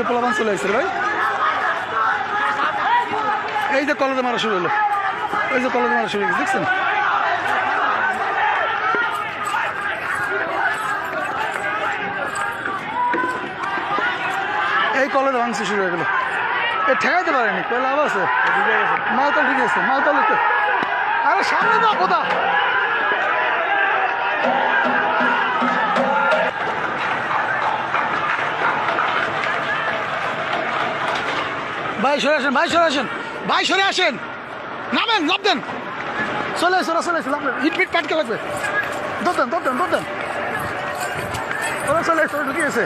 পোলাপান চলে আসছে ভাই। এই যে কলেজে মারা শুরু হলো, এই যে কলেজে মারা শুরু হয়েছে দেখছেন। এই কলেজে ভাঙছে শুরু হয়ে গেল। এ ঠেকাইতে পারেনি, কই লাভ আছে? মাওতাল ঠিক আছে, মাওতাল একটু আরে সামনে দাও কোথা। ভাই সরে আসেন, ভাই সরে আসেন, ভাই সরে আসেন, নামেন, লাভ দেন, চলে এসো, চলে এসো, লাভ দেন, ইট পিট পাটকে লাগবে, দৌড় দেন, দৌড় দেন, দৌড় দেন, ওরা চলে এসো, ঢুকিয়েছে।